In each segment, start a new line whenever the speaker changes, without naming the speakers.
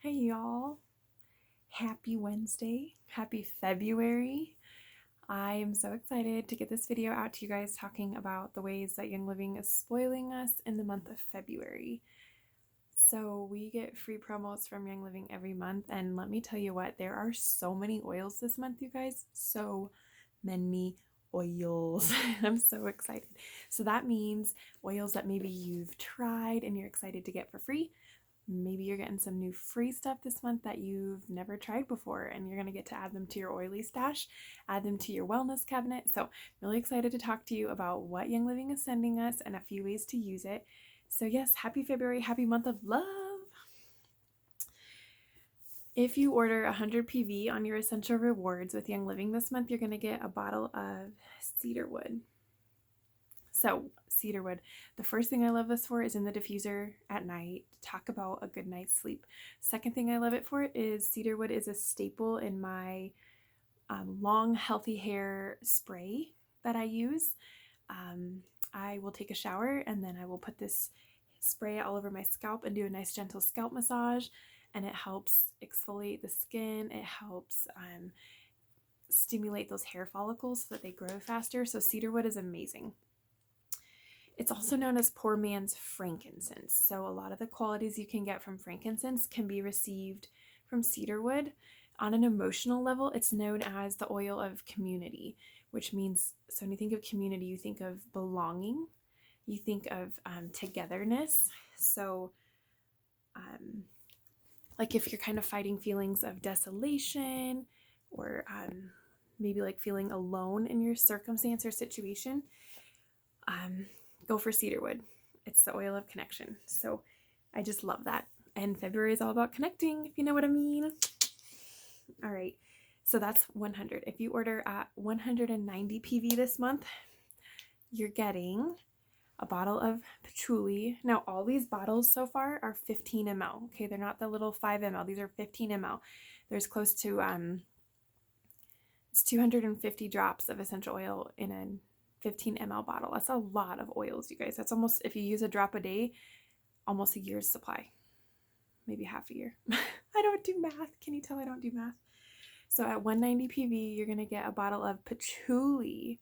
Hey y'all, happy Wednesday, happy February. I am so excited to get this video out to you guys talking about the ways that Young Living is spoiling us in the month of February. So we get free promos from Young Living every month, and let me tell you what, there are so many oils this month, you guys, so many oils. I'm so excited. So that means oils that maybe you've tried and you're excited to get for free. Maybe you're getting some new free stuff this month that you've never tried before, and you're going to get to add them to your oily stash, add them to your wellness cabinet. So, really excited to talk to you about what Young Living is sending us and a few ways to use it. So, yes, happy February, happy month of love. If you order 100 PV on your Essential Rewards with Young Living this month, you're going to get a bottle of cedarwood. So, cedarwood, the first thing I love this for is in the diffuser at night. Talk about a good night's sleep. Second thing I love it for is cedarwood is a staple in my long, healthy hair spray that I use. I will take a shower and then I will put this spray all over my scalp and do a nice gentle scalp massage, and it helps exfoliate the skin. It helps stimulate those hair follicles so that they grow faster. So cedarwood is amazing. It's also known as poor man's frankincense. So a lot of the qualities you can get from frankincense can be received from cedarwood. On an emotional level, it's known as the oil of community, which means, so when you think of community, you think of belonging, you think of togetherness. So like if you're kind of fighting feelings of desolation or maybe like feeling alone in your circumstance or situation, go for cedarwood. It's the oil of connection. So I just love that. And February is all about connecting, if you know what I mean. All right. So that's 100. If you order at 190 PV this month, you're getting a bottle of patchouli. Now, all these bottles so far are 15 ml. Okay, they're not the little 5 ml. These are 15 ml. There's close to it's 250 drops of essential oil in a 15 ml bottle. That's a lot of oils, you guys. That's almost, if you use a drop a day, almost a year's supply, maybe half a year. I don't do math. Can you tell I don't do math? So at 190 PV, you're going to get a bottle of patchouli.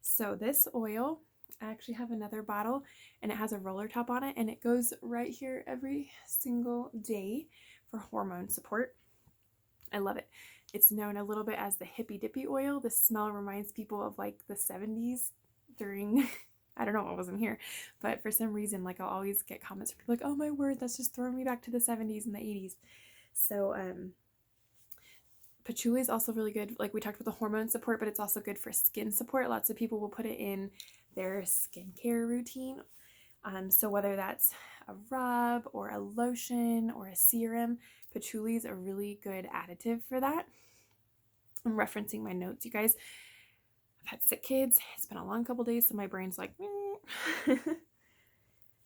So this oil, I actually have another bottle and it has a roller top on it, and it goes right here every single day for hormone support. I love it. It's known a little bit as the hippy dippy oil. The smell reminds people of like the 70s during, I don't know, I wasn't here, but for some reason, like I'll always get comments from people like, oh my word, that's just throwing me back to the 70s and the 80s. So patchouli is also really good. Like we talked about the hormone support, but it's also good for skin support. Lots of people will put it in their skincare routine. So whether that's a rub or a lotion or a serum, patchouli is a really good additive for that. I'm referencing my notes, you guys. I've had sick kids. It's been a long couple days, so my brain's like,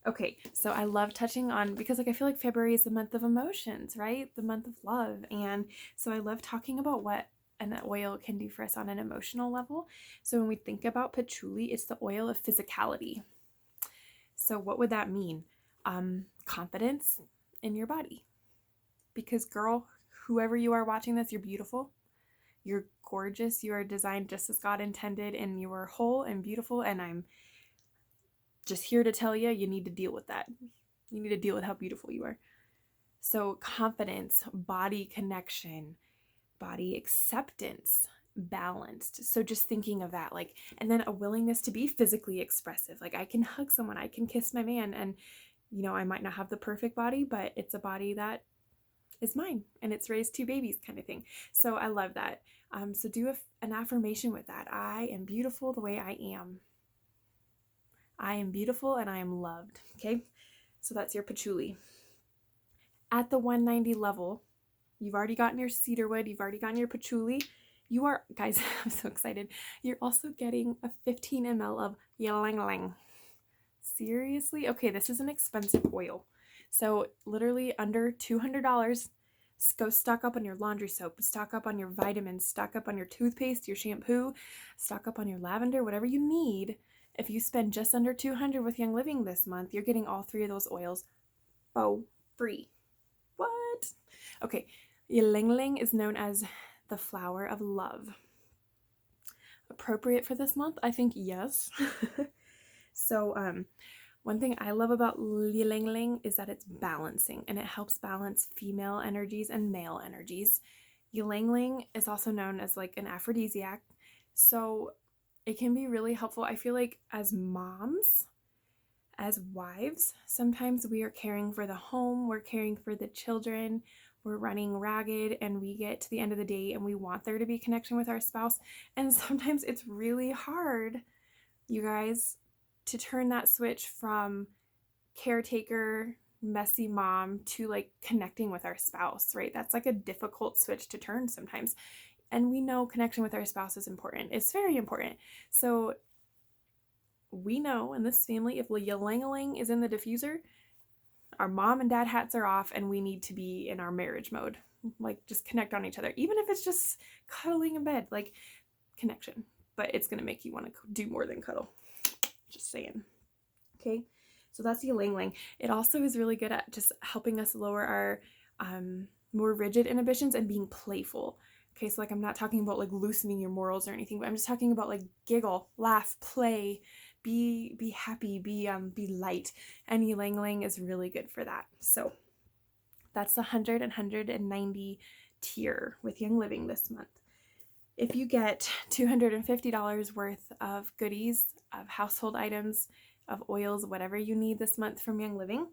Okay, so I love touching on, because like I feel like February is the month of emotions, right? The month of love. And so I love talking about what an oil can do for us on an emotional level. So when we think about patchouli, it's the oil of physicality. So what would that mean? Confidence in your body. Because girl, whoever you are watching this, you're beautiful. You're gorgeous. You are designed just as God intended, and you are whole and beautiful. And I'm just here to tell you, you need to deal with that. You need to deal with how beautiful you are. So confidence, body connection, body acceptance, balanced. So just thinking of that, like, and then a willingness to be physically expressive. Like I can hug someone, I can kiss my man, and you know, I might not have the perfect body, but it's a body that is mine and it's raised two babies kind of thing. So I love that. So do an affirmation with that. I am beautiful the way I am. I am beautiful and I am loved. Okay. So that's your patchouli. At the 190 level, you've already gotten your cedarwood, you've already gotten your patchouli. You are, guys, I'm so excited. You're also getting a 15 ml of ylang ylang. Seriously? Okay, this is an expensive oil. So literally under $200. Go stock up on your laundry soap, stock up on your vitamins, stock up on your toothpaste, your shampoo, stock up on your lavender, whatever you need. If you spend just under $200 with Young Living this month, you're getting all three of those oils for free. What? What? Okay, ylang ylang is known as the flower of love. Appropriate for this month? I think yes. So, one thing I love about ylang ylang is that it's balancing, and it helps balance female energies and male energies. Ylang ylang is also known as like an aphrodisiac, so it can be really helpful. I feel like as moms, as wives, sometimes we are caring for the home, we're caring for the children, we're running ragged, and we get to the end of the day and we want there to be connection with our spouse. And sometimes it's really hard, you guys, to turn that switch from caretaker, messy mom to like connecting with our spouse, right? That's like a difficult switch to turn sometimes. And we know connection with our spouse is important. It's very important. So we know in this family, if ylang ylang is in the diffuser, our mom and dad hats are off and we need to be in our marriage mode. Like just connect on each other, even if it's just cuddling in bed, like connection. But it's going to make you want to do more than cuddle. Just saying. Okay, so that's ylang ylang. It also is really good at just helping us lower our more rigid inhibitions and being playful. Okay, so like I'm not talking about like loosening your morals or anything, but I'm just talking about like giggle, laugh, play, be happy, be light, and ylang ylang is really good for that. So that's the 100 and 190 tier with Young Living this month. If you get $250 worth of goodies, of household items, of oils, whatever you need this month from Young Living,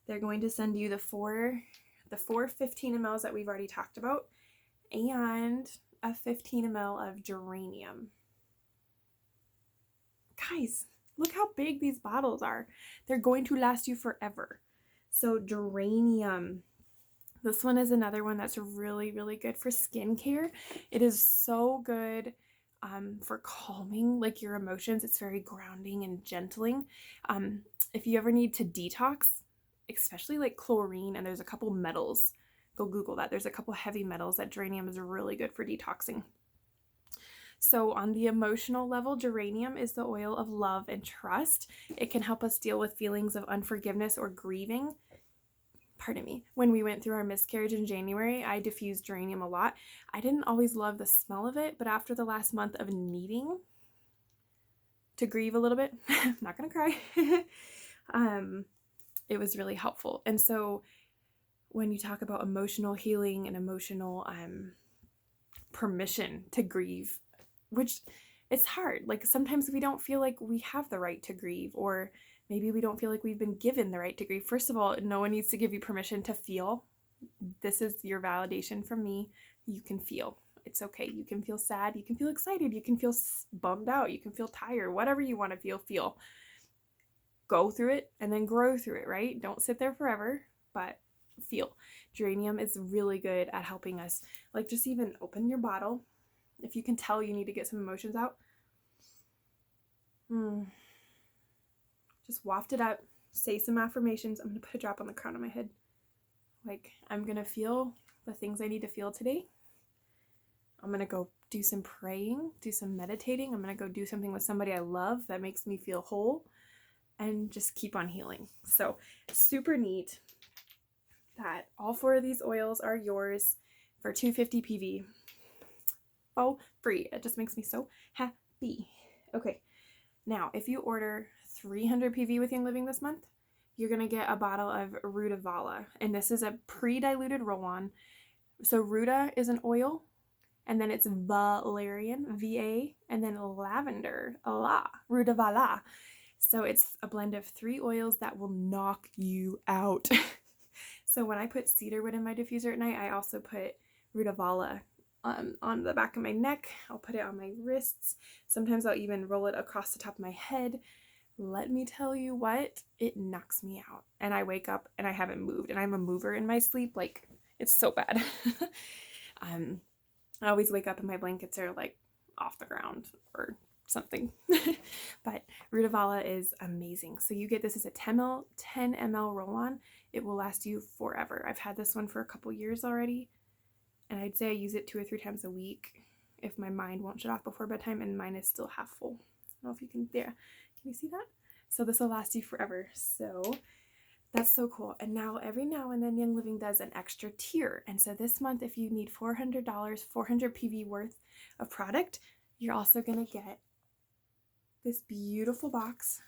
they're going to send you the four 15 mLs that we've already talked about, and a 15 ml of geranium. Guys, look how big these bottles are. They're going to last you forever. So geranium. This one is another one that's really, really good for skincare. It is so good for calming like your emotions. It's very grounding and gentling. If you ever need to detox, especially like chlorine, and there's a couple metals, go Google that. There's a couple heavy metals that geranium is really good for detoxing. So on the emotional level, geranium is the oil of love and trust. It can help us deal with feelings of unforgiveness or grieving. Pardon me. When we went through our miscarriage in January, I diffused geranium a lot. I didn't always love the smell of it, but after the last month of needing to grieve a little bit, I'm not gonna cry, it was really helpful. And so when you talk about emotional healing and emotional permission to grieve, which it's hard. Like sometimes we don't feel like we have the right to grieve, or maybe we don't feel like we've been given the right to grieve. First of all, no one needs to give you permission to feel. This is your validation from me. You can feel. It's okay. You can feel sad. You can feel excited. You can feel bummed out. You can feel tired. Whatever you want to feel. Go through it and then grow through it, right? Don't sit there forever, but feel. Geranium is really good at helping us. Like just even open your bottle. If you can tell you need to get some emotions out, just waft it up, say some affirmations. I'm going to put a drop on the crown of my head. Like, I'm going to feel the things I need to feel today. I'm going to go do some praying, do some meditating. I'm going to go do something with somebody I love that makes me feel whole, and just keep on healing. So super neat that all 4 of these oils are yours for $250 PV. Oh, free. It just makes me so happy. Okay, now if you order 300 PV with Young Living this month, you're going to get a bottle of Rutavala, and this is a pre-diluted roll-on. So Ruta is an oil, and then it's valerian, VA, and then lavender, Rutavala. So it's a blend of 3 oils that will knock you out. So when I put cedarwood in my diffuser at night, I also put Rutavala on the back of my neck. I'll put it on my wrists. Sometimes I'll even roll it across the top of my head. Let me tell you what, it knocks me out. And I wake up and I haven't moved, and I'm a mover in my sleep. Like, it's so bad. I always wake up and my blankets are like off the ground or something. But Rutavala is amazing. So you get this as a 10 ml roll-on. It will last you forever. I've had this one for a couple years already, and I'd say I use it 2 or 3 times a week if my mind won't shut off before bedtime, and mine is still half full. I don't know if you can, there. Can you see that? So this will last you forever. So That's so cool. And now every now and then Young Living does an extra tier. And so this month, if you need $400, 400 PV worth of product, you're also going to get this beautiful box.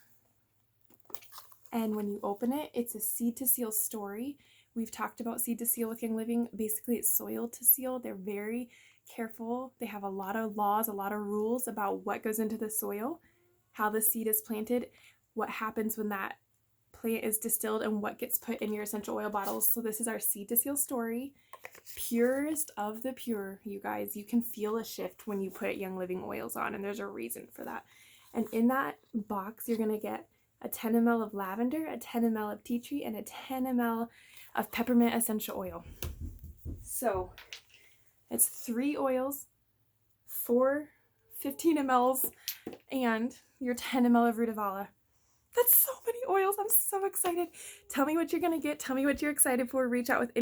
And when you open it, it's a seed to seal story. We've talked about seed to seal with Young Living. Basically, it's soil to seal. They're very careful. They have a lot of laws, a lot of rules about what goes into the soil, how the seed is planted, what happens when that plant is distilled, and what gets put in your essential oil bottles. So this is our seed to seal story. Purest of the pure, you guys. You can feel a shift when you put Young Living oils on, and there's a reason for that. And in that box, you're going to get a 10 ml of lavender, a 10 ml of tea tree, and a 10 ml of peppermint essential oil. So it's 3 oils, 4 15 mLs, and your 10 ml of Rutavala. That's so many oils. I'm so excited. Tell me what you're going to get. Tell me what you're excited for. Reach out with